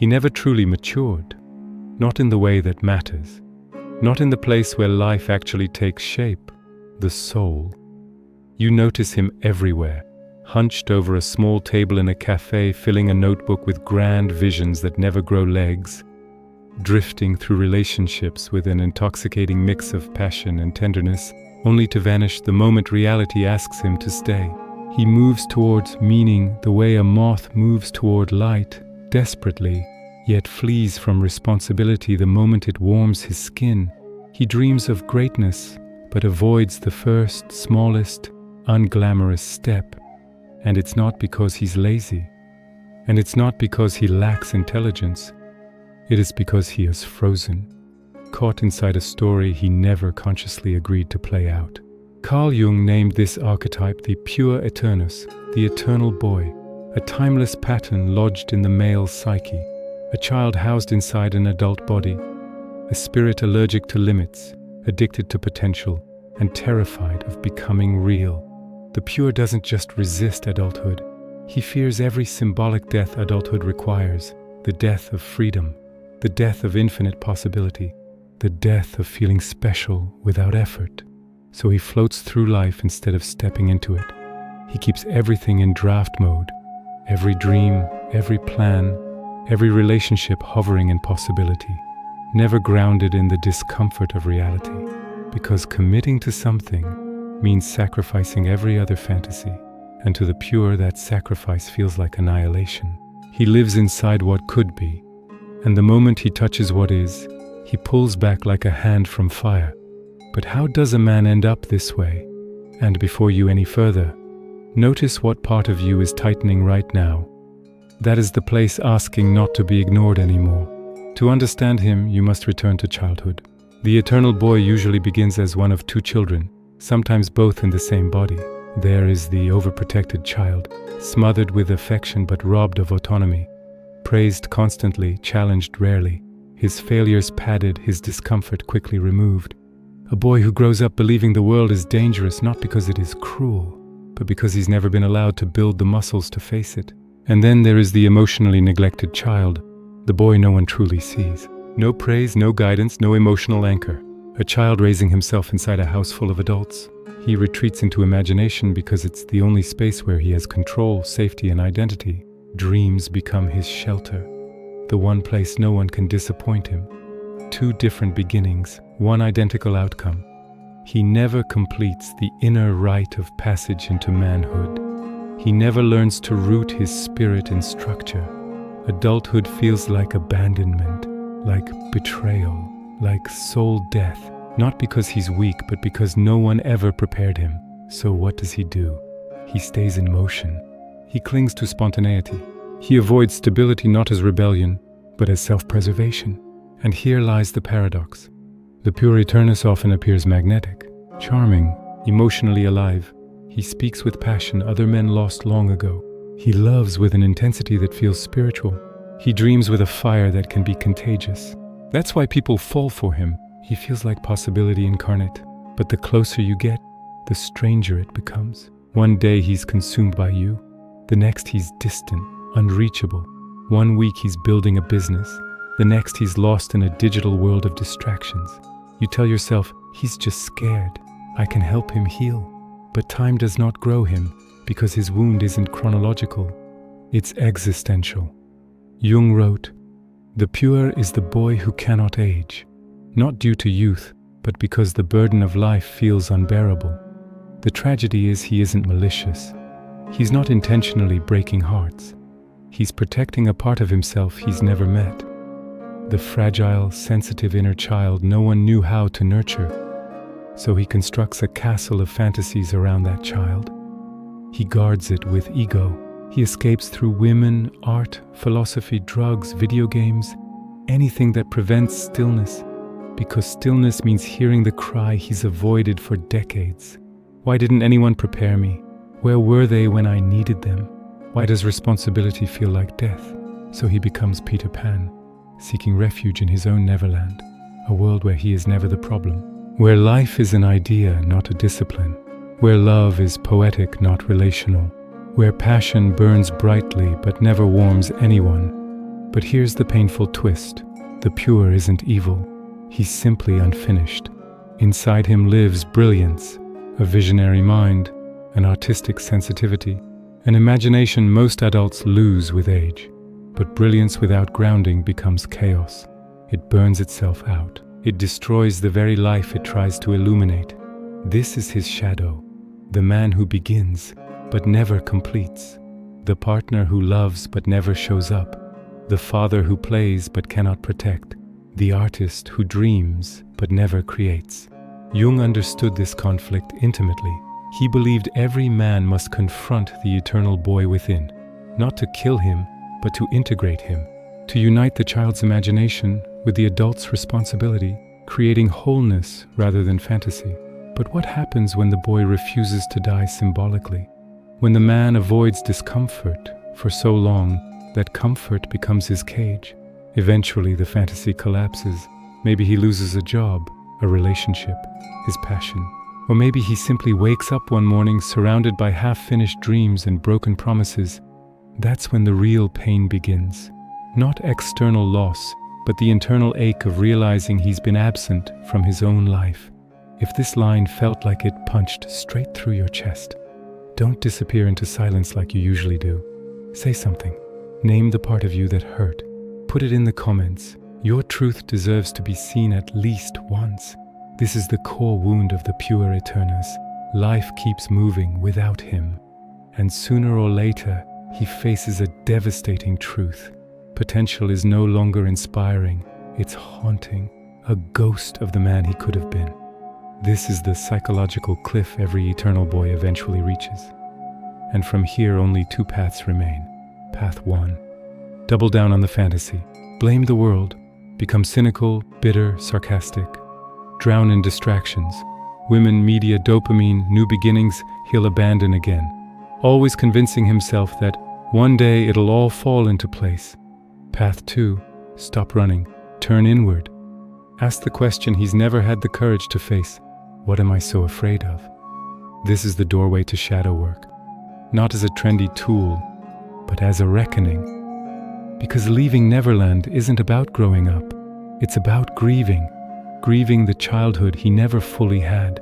He never truly matured, not in the way that matters, not in the place where life actually takes shape, the soul. You notice him everywhere, hunched over a small table in a cafe, filling a notebook with grand visions that never grow legs, drifting through relationships with an intoxicating mix of passion and tenderness, only to vanish the moment reality asks him to stay. He moves towards meaning the way a moth moves toward light, desperately, yet flees from responsibility the moment it warms his skin. He dreams of greatness, but avoids the first, smallest, unglamorous step. And it's not because he's lazy. And it's not because he lacks intelligence. It is because he is frozen, caught inside a story he never consciously agreed to play out. Carl Jung named this archetype the Puer Eternus, the eternal boy, a timeless pattern lodged in the male psyche, a child housed inside an adult body, a spirit allergic to limits, addicted to potential, and terrified of becoming real. The Puer doesn't just resist adulthood. He fears every symbolic death adulthood requires, the death of freedom, the death of infinite possibility, the death of feeling special without effort. So he floats through life instead of stepping into it. He keeps everything in draft mode, every dream, every plan, every relationship hovering in possibility, never grounded in the discomfort of reality, because committing to something means sacrificing every other fantasy, and to the Puer that sacrifice feels like annihilation. He lives inside what could be, and the moment he touches what is, he pulls back like a hand from fire. But how does a man end up this way? And before you any further, notice what part of you is tightening right now. That is the place asking not to be ignored anymore. To understand him, you must return to childhood. The eternal boy usually begins as one of two children, sometimes both in the same body. There is the overprotected child, smothered with affection but robbed of autonomy, praised constantly, challenged rarely, his failures padded, his discomfort quickly removed. A boy who grows up believing the world is dangerous not because it is cruel, but because he's never been allowed to build the muscles to face it. And then there is the emotionally neglected child, the boy no one truly sees. No praise, no guidance, no emotional anchor. A child raising himself inside a house full of adults. He retreats into imagination because it's the only space where he has control, safety, and identity. Dreams become his shelter, the one place no one can disappoint him. Two different beginnings, one identical outcome. He never completes the inner rite of passage into manhood. He never learns to root his spirit in structure. Adulthood feels like abandonment, like betrayal, like soul death, not because he's weak, but because no one ever prepared him. So what does he do? He stays in motion. He clings to spontaneity. He avoids stability not as rebellion, but as self-preservation. And here lies the paradox. The Puer Eternus often appears magnetic, charming, emotionally alive. He speaks with passion other men lost long ago. He loves with an intensity that feels spiritual. He dreams with a fire that can be contagious. That's why people fall for him. He feels like possibility incarnate. But the closer you get, the stranger it becomes. One day he's consumed by you. The next he's distant, unreachable. One week he's building a business. The next he's lost in a digital world of distractions. You tell yourself, he's just scared. I can help him heal. But time does not grow him because his wound isn't chronological. It's existential. Jung wrote, "The Puer is the boy who cannot age, not due to youth, but because the burden of life feels unbearable. The tragedy is he isn't malicious. He's not intentionally breaking hearts. He's protecting a part of himself he's never met. The fragile, sensitive inner child no one knew how to nurture. So he constructs a castle of fantasies around that child. He guards it with ego. He escapes through women, art, philosophy, drugs, video games, anything that prevents stillness, because stillness means hearing the cry he's avoided for decades. Why didn't anyone prepare me? Where were they when I needed them? Why does responsibility feel like death? So he becomes Peter Pan, seeking refuge in his own Neverland, a world where he is never the problem, where life is an idea, not a discipline, where love is poetic, not relational, where passion burns brightly but never warms anyone. But here's the painful twist. The Puer isn't evil. He's simply unfinished. Inside him lives brilliance, a visionary mind, an artistic sensitivity, an imagination most adults lose with age. But brilliance without grounding becomes chaos. It burns itself out. It destroys the very life it tries to illuminate. This is his shadow, the man who begins but never completes, the partner who loves but never shows up, the father who plays but cannot protect, the artist who dreams but never creates. Jung understood this conflict intimately. He believed every man must confront the eternal boy within, not to kill him, but to integrate him, to unite the child's imagination with the adult's responsibility, creating wholeness rather than fantasy. But what happens when the boy refuses to die symbolically? When the man avoids discomfort for so long that comfort becomes his cage? Eventually the fantasy collapses. Maybe he loses a job, a relationship, his passion. Or maybe he simply wakes up one morning surrounded by half-finished dreams and broken promises. That's when the real pain begins. Not external loss, but the internal ache of realizing he's been absent from his own life. If this line felt like it punched straight through your chest, don't disappear into silence like you usually do. Say something. Name the part of you that hurt. Put it in the comments. Your truth deserves to be seen at least once. This is the core wound of the Puer Eternus. Life keeps moving without him. And sooner or later, he faces a devastating truth. Potential is no longer inspiring. It's haunting. A ghost of the man he could have been. This is the psychological cliff every eternal boy eventually reaches. And from here only two paths remain. Path 1. Double down on the fantasy. Blame the world. Become cynical, bitter, sarcastic. Drown in distractions. Women, media, dopamine, new beginnings he'll abandon again. Always convincing himself that one day it'll all fall into place. Path 2. Stop running. Turn inward. Ask the question he's never had the courage to face. What am I so afraid of? This is the doorway to shadow work. Not as a trendy tool, but as a reckoning. Because leaving Neverland isn't about growing up. It's about grieving. Grieving the childhood he never fully had.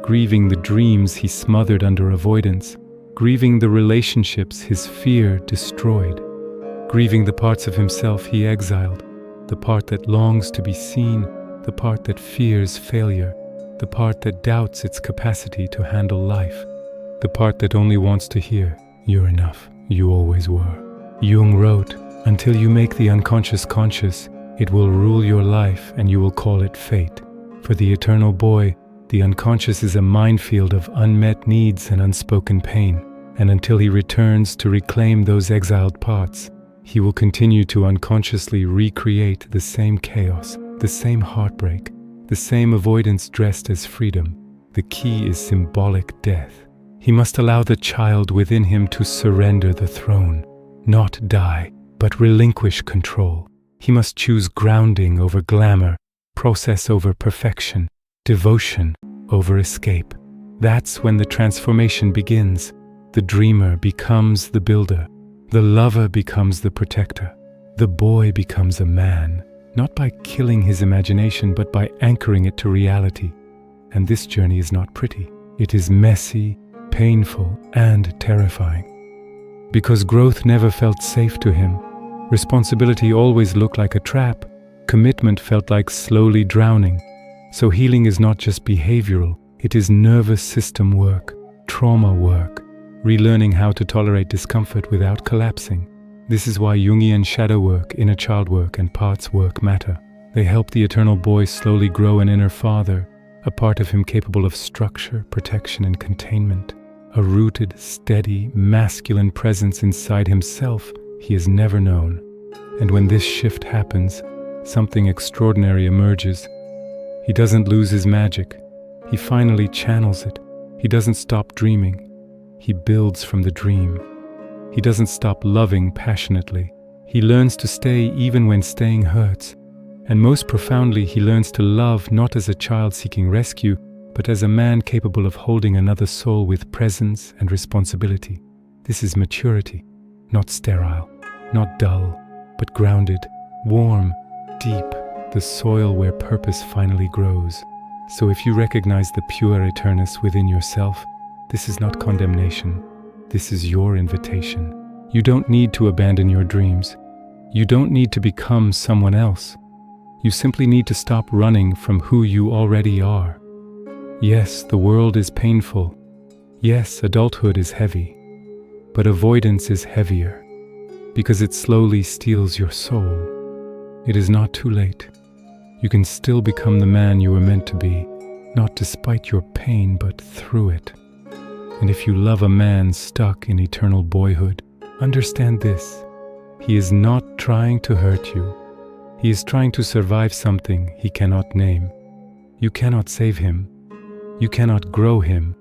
Grieving the dreams he smothered under avoidance. Grieving the relationships his fear destroyed. Grieving the parts of himself he exiled. The part that longs to be seen. The part that fears failure. The part that doubts its capacity to handle life. The part that only wants to hear, "You're enough. You always were." Jung wrote, "Until you make the unconscious conscious, it will rule your life and you will call it fate." For the eternal boy, the unconscious is a minefield of unmet needs and unspoken pain. And until he returns to reclaim those exiled parts, he will continue to unconsciously recreate the same chaos, the same heartbreak, the same avoidance dressed as freedom. The key is symbolic death. He must allow the child within him to surrender the throne, not die, but relinquish control. He must choose grounding over glamour, process over perfection, devotion over escape. That's when the transformation begins. The dreamer becomes the builder. The lover becomes the protector. The boy becomes a man, not by killing his imagination, but by anchoring it to reality. And this journey is not pretty. It is messy, painful, and terrifying. Because growth never felt safe to him. Responsibility always looked like a trap. Commitment felt like slowly drowning. So healing is not just behavioral, it is nervous system work, trauma work, relearning how to tolerate discomfort without collapsing. This is why Jungian shadow work, inner child work, and parts work matter. They help the eternal boy slowly grow an inner father, a part of him capable of structure, protection, and containment. A rooted, steady, masculine presence inside himself he has never known. And when this shift happens, something extraordinary emerges. He doesn't lose his magic. He finally channels it. He doesn't stop dreaming. He builds from the dream. He doesn't stop loving passionately. He learns to stay even when staying hurts. And most profoundly, he learns to love not as a child seeking rescue, but as a man capable of holding another soul with presence and responsibility. This is maturity, not sterile, not dull. but grounded, warm, deep, the soil where purpose finally grows. So if you recognize the pure Eternus within yourself, this is not condemnation. This is your invitation. You don't need to abandon your dreams. You don't need to become someone else. You simply need to stop running from who you already are. Yes, the world is painful. Yes, adulthood is heavy. But avoidance is heavier, because it slowly steals your soul. It is not too late. You can still become the man you were meant to be, not despite your pain, but through it. And if you love a man stuck in eternal boyhood, understand this: he is not trying to hurt you. He is trying to survive something he cannot name. You cannot save him. You cannot grow him,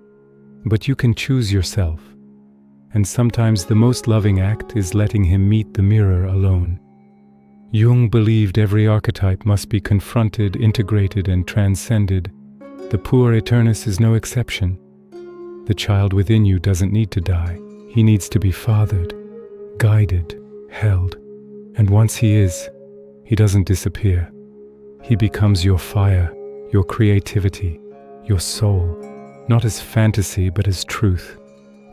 but you can choose yourself. And sometimes the most loving act is letting him meet the mirror alone. Jung believed every archetype must be confronted, integrated, and transcended. The Puer Eternus is no exception. The child within you doesn't need to die. He needs to be fathered, guided, held. And once he is, he doesn't disappear. He becomes your fire, your creativity, your soul, not as fantasy but as truth.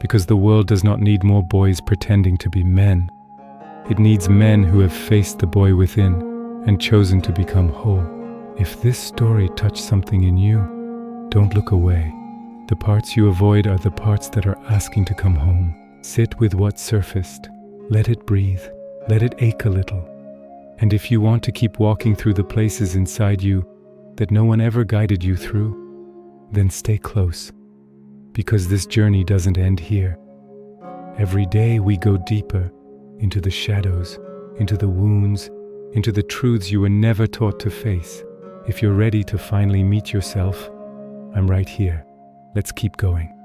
Because the world does not need more boys pretending to be men. It needs men who have faced the boy within and chosen to become whole. If this story touched something in you, don't look away. The parts you avoid are the parts that are asking to come home. Sit with what surfaced. Let it breathe. Let it ache a little. And if you want to keep walking through the places inside you that no one ever guided you through, then stay close. Because this journey doesn't end here. Every day we go deeper into the shadows, into the wounds, into the truths you were never taught to face. If you're ready to finally meet yourself, I'm right here. Let's keep going.